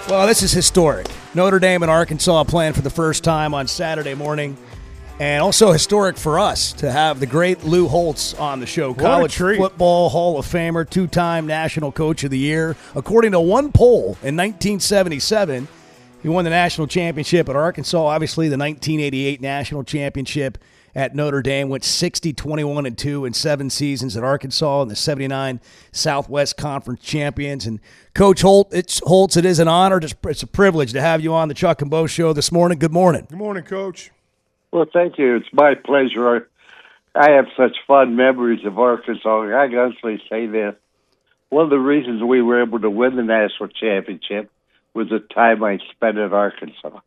Well, this is historic. Notre Dame and Arkansas playing for the first time on Saturday morning. And also historic for us to have the great Lou Holtz on the show. College football Hall of Famer, two-time National Coach of the Year. According to one poll in 1977, he won the national championship at Arkansas. Obviously, the 1988 national championship at Notre Dame, went 60-21-2 in 7 seasons at Arkansas, and the 79 Southwest Conference champions. And Coach Holtz, it is an honor. It's a privilege to have you on the Chuck and Bo Show this morning. Good morning. Good morning, Coach. Well, thank you. It's my pleasure. I have such fond memories of Arkansas. I can honestly say this. One of the reasons we were able to win the national championship was the time I spent at Arkansas.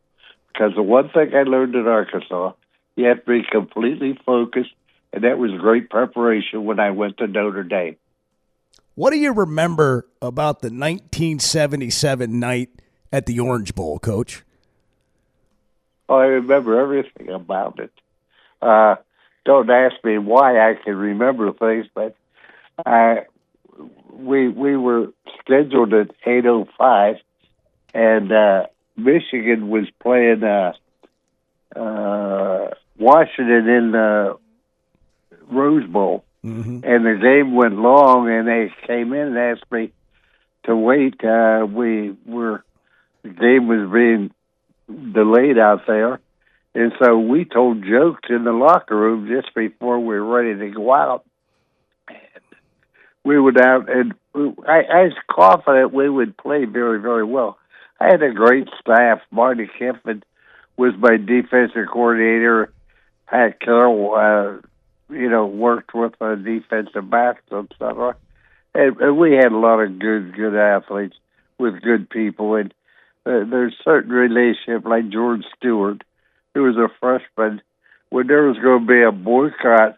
Because the one thing I learned at Arkansas, you have to be completely focused, and that was great preparation when I went to Notre Dame. What do you remember about the 1977 night at the Orange Bowl, Coach? Oh, I remember everything about it. Don't ask me why I can remember things, but we were scheduled at 8:05, and Michigan was playing Washington in the Rose Bowl. Mm-hmm. And the game went long, and they came in and asked me to wait. The game was being delayed out there, and so we told jokes in the locker room just before we were ready to go out. And we went out, and I was confident we would play very, very well. I had a great staff. Marty Kiffin was my defensive coordinator. Pat Carroll, worked with the defensive backs, etc. And we had a lot of good athletes with good people. And there's certain relationship, like George Stewart, who was a freshman. When there was going to be a boycott,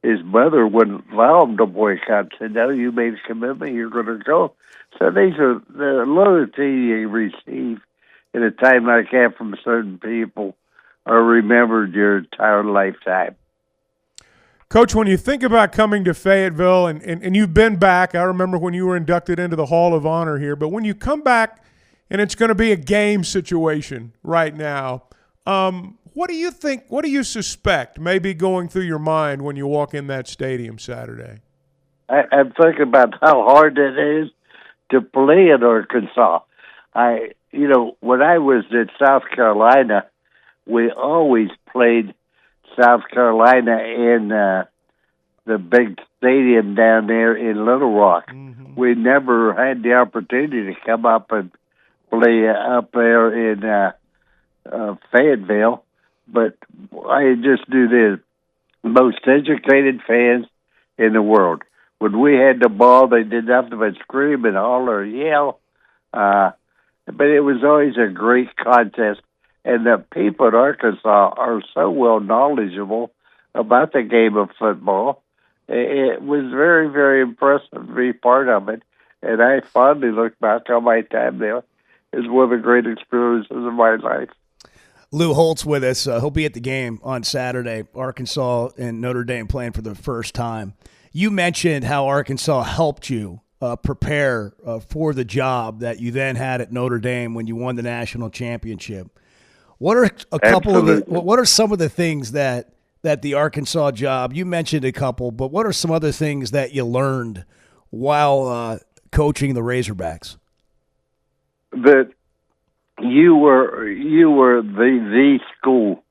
his mother wouldn't allow him to boycott. Said, "No, you made a commitment, you're going to go." So these are the loyalty you receive in a time like that from certain people are remembered your entire lifetime. Coach, when you think about coming to Fayetteville, and you've been back, I remember when you were inducted into the Hall of Honor here, but when you come back and it's going to be a game situation right now, what do you think, what do you suspect may be going through your mind when you walk in that stadium Saturday? I'm thinking about how hard it is to play in Arkansas. When I was in South Carolina, we always played South Carolina in the big stadium down there in Little Rock. Mm-hmm. We never had the opportunity to come up and play up there in Fayetteville, but I just do this. Most educated fans in the world. When we had the ball, they did nothing but scream and holler and yell. But it was always a great contest. And the people at Arkansas are so well knowledgeable about the game of football. It was very, very impressive to be part of it. And I fondly look back on my time there as one of the great experiences of my life. Lou Holtz with us. He'll be at the game on Saturday. Arkansas and Notre Dame playing for the first time. You mentioned how Arkansas helped you prepare for the job that you then had at Notre Dame when you won the national championship. What are what are some of the things that the Arkansas job, you mentioned a couple, but what are some other things that you learned while coaching the Razorbacks? That you were the school.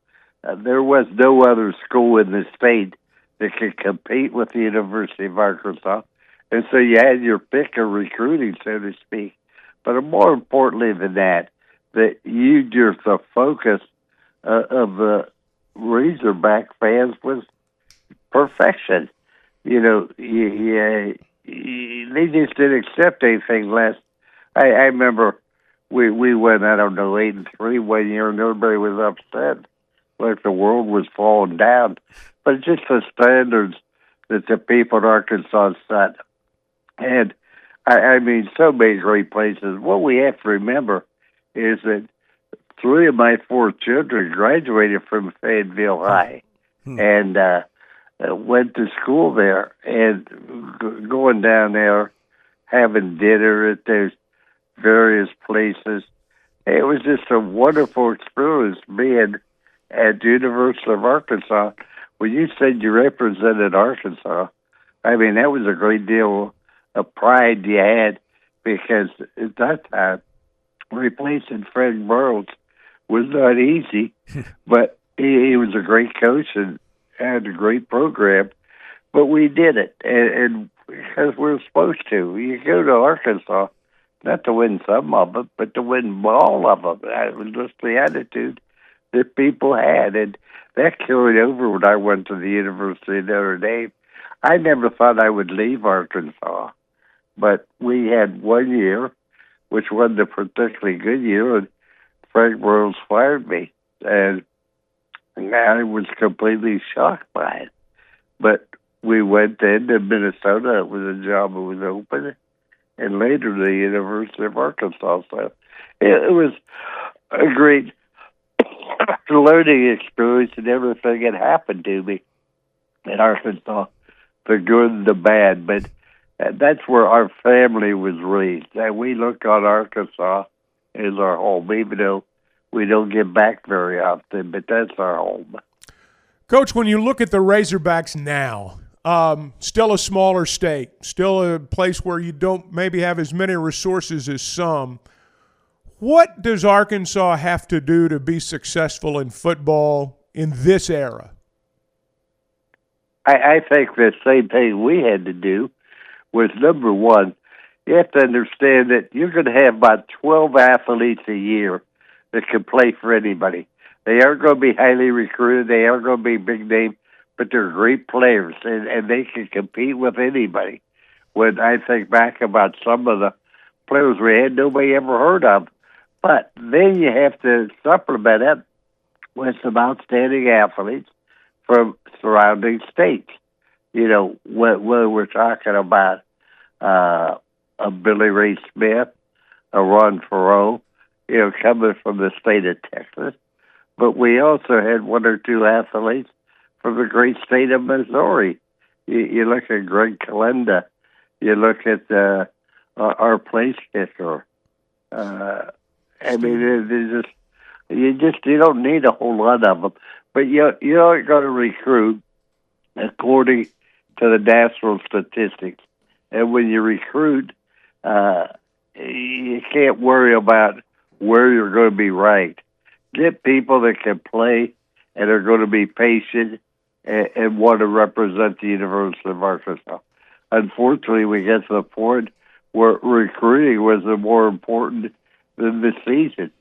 There was no other school in the state that could compete with the University of Arkansas. And so you had your pick of recruiting, so to speak. But more importantly than that the focus of the Razorback fans was perfection. They just didn't accept anything less. I remember we went, 8-3 one year, and everybody was upset, like the world was falling down. But just the standards that the people in Arkansas set. And, so many great places. What we have to remember is that 3 of my 4 children graduated from Fayetteville High and went to school there. And going down there, having dinner at those various places, It was just a wonderful experience being at the University of Arkansas. When you said you represented Arkansas, I mean, that was a great deal of pride you had, because at that time, replacing Fred Burles was not easy, but he was a great coach and had a great program. But we did it, and because we were supposed to. You go to Arkansas, not to win some of it, but to win all of them. That was just the attitude that people had, and that carried over when I went to the University of Notre Dame. I never thought I would leave Arkansas, but we had 1 year, which wasn't a particularly good year, and Frank Burles fired me, and I was completely shocked by it. But we went into Minnesota. It was a job that was open, and later the University of Arkansas. So it was a great learning experience, and everything had happened to me in Arkansas, the good and the bad. But that's where our family was raised. And we look on Arkansas as our home, even though we don't get back very often, but that's our home. Coach, when you look at the Razorbacks now, still a smaller state, still a place where you don't maybe have as many resources as some. What does Arkansas have to do to be successful in football in this era? I think the same thing we had to do was, number one, you have to understand that you're going to have about 12 athletes a year that can play for anybody. They aren't going to be highly recruited. They aren't going to be big name, but they're great players, and they can compete with anybody. When I think back about some of the players we had, nobody ever heard of. But then you have to supplement it with some outstanding athletes from surrounding states. You know, whether we're talking about a Billy Ray Smith, a Ron Farrow, you know, coming from the state of Texas. But we also had one or two athletes from the great state of Missouri. You look at Greg Kalenda. You look at our place kicker. I mean, you don't need a whole lot of them, but you aren't going to recruit according to the national statistics. And when you recruit, you can't worry about where you're going to be ranked. Get people that can play and are going to be patient and want to represent the University of Arkansas. Unfortunately, we get to the point where recruiting was more important than the season,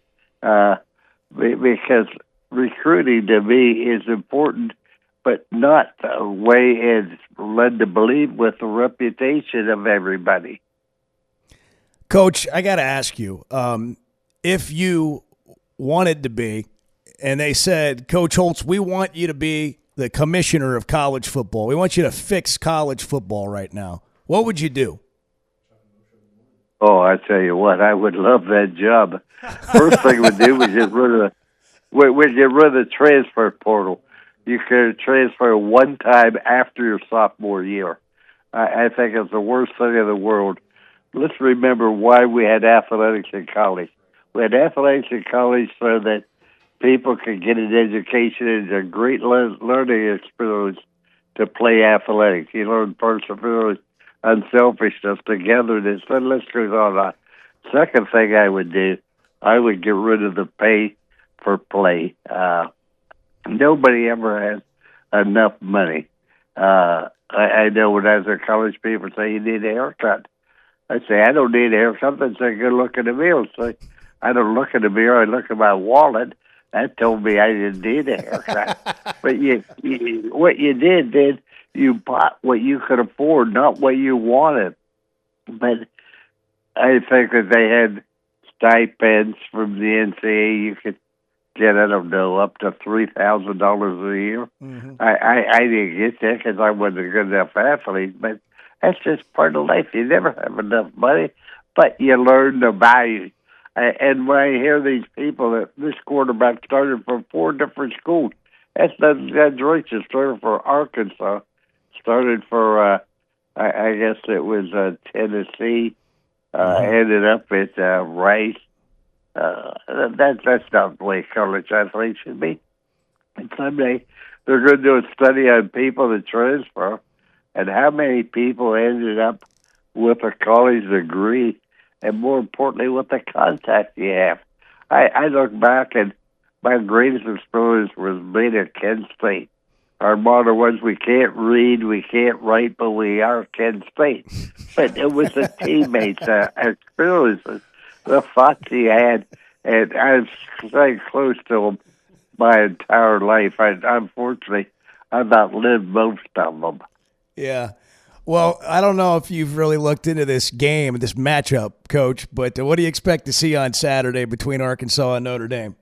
because recruiting to me is important, but not the way it's led to believe with the reputation of everybody. Coach, I got to ask you, if you wanted to be, and they said, Coach Holtz, we want you to be the commissioner of college football. We want you to fix college football right now. What would you do? Oh, I tell you what, I would love that job. First thing we'd do was get rid of the transfer portal. You could transfer one time after your sophomore year. I think it's the worst thing in the world. Let's remember why we had athletics in college. We had athletics in college so that people could get an education and a great learning experience to play athletics. You learn perseverance, unselfishness, togetherness. The list goes on. Second thing I would do, I would get rid of the pay for play. Nobody ever has enough money. I know when I was in college, people say you need a haircut. I say, I don't need a haircut. They say, good look in the mirror. So I don't look in the mirror. I look at my wallet. That told me I didn't need a haircut. But what you did, you bought what you could afford, not what you wanted. But I think that they had stipends from the NCAA. You could get, I don't know, up to $3,000 a year. Mm-hmm. I didn't get that because I wasn't a good enough athlete, but that's just part of life. You never have enough money, but you learn the value. And when I hear these people that this quarterback started from 4 different schools, that's not exaggeration. Started for Arkansas, started for, I guess it was Tennessee, ended up at Rice, That's not the way college athletes should be. And someday they're going to do a study on people that transfer and how many people ended up with a college degree, and more importantly, with the contact you have. I look back, and my greatest experience was being at Kent State. Our motto was, we can't read, we can't write, but we are Kent State. But it was the teammates, experiences, the thoughts he had, and I've stayed close to them my entire life. Unfortunately, I've not lived most of them. Yeah. Well, I don't know if you've really looked into this game, this matchup, Coach, but what do you expect to see on Saturday between Arkansas and Notre Dame?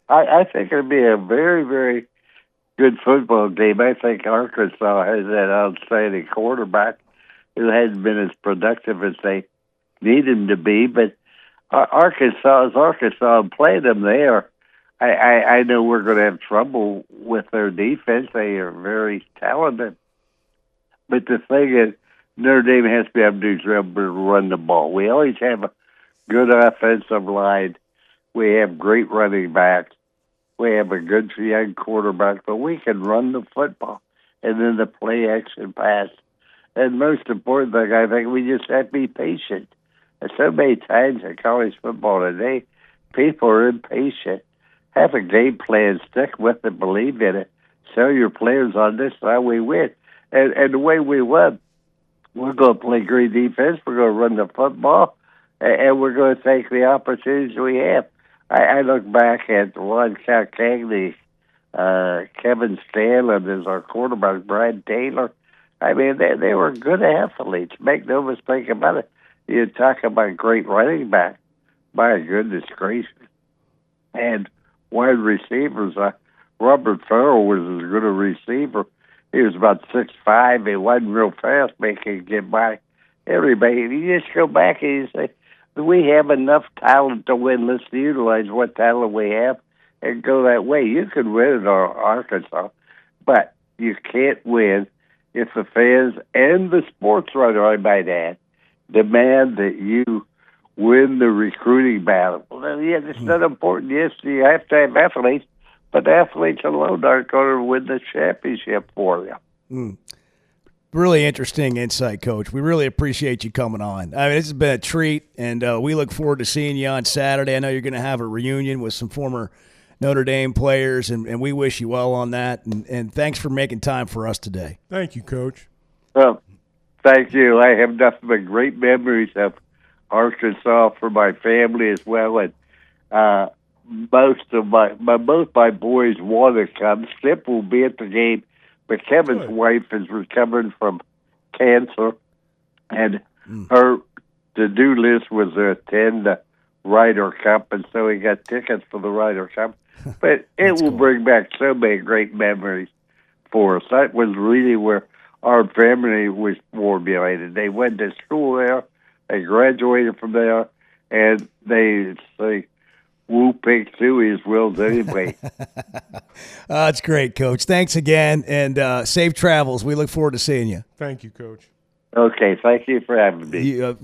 I think it'll be a very, very good football game. I think Arkansas has that outstanding quarterback who hasn't been as productive as they need him to be, but Arkansas is Arkansas, and playing them there, I know we're going to have trouble with their defense. They are very talented. But the thing is, Notre Dame has to be able to run the ball. We always have a good offensive line. We have great running backs. We have a good young quarterback, but we can run the football and then the play action pass. And most important thing, I think we just have to be patient. And so many times in college football today, people are impatient. Have a game plan, stick with it, believe in it. Sell your players on this, how we win. And the way we win, we're going to play great defense, we're going to run the football, and we're going to take the opportunities we have. I look back at Ron Cagney, Kevin Stanley as our quarterback, Brad Taylor. I mean, they were good athletes. Make no mistake about it. You talk about great running back. My goodness gracious. And wide receivers, Robert Farrell was as good a receiver. He was about 6'5". He wasn't real fast, but he could get by everybody. You just go back and you say, do we have enough talent to win? Let's utilize what talent we have and go that way. You could win at Arkansas, but you can't win if the fans and the sports writer, I might add, demand that you win the recruiting battle. Well, yeah, it's not important. Yes, you have to have athletes, but athletes alone aren't going to win the championship for you. Really interesting insight, Coach. We really appreciate you coming on. I mean, this has been a treat, and we look forward to seeing you on Saturday. I know you're going to have a reunion with some former Notre Dame players, and we wish you well on that. And thanks for making time for us today. Thank you, Coach. Well, thank you. I have nothing but great memories of Arkansas for my family as well, and both my boys want to come. Skip will be at the game, but Kevin's wife is recovering from cancer, and her to-do list was to attend the Ryder Cup, and so he got tickets for the Ryder Cup. But it will bring back so many great memories for us. That was really where our family was formulated. They went to school there, they graduated from there, and they say, woo pig Suey's wills anyway. That's great, Coach. Thanks again, and safe travels. We look forward to seeing you. Thank you, Coach. Okay, thank you for having me.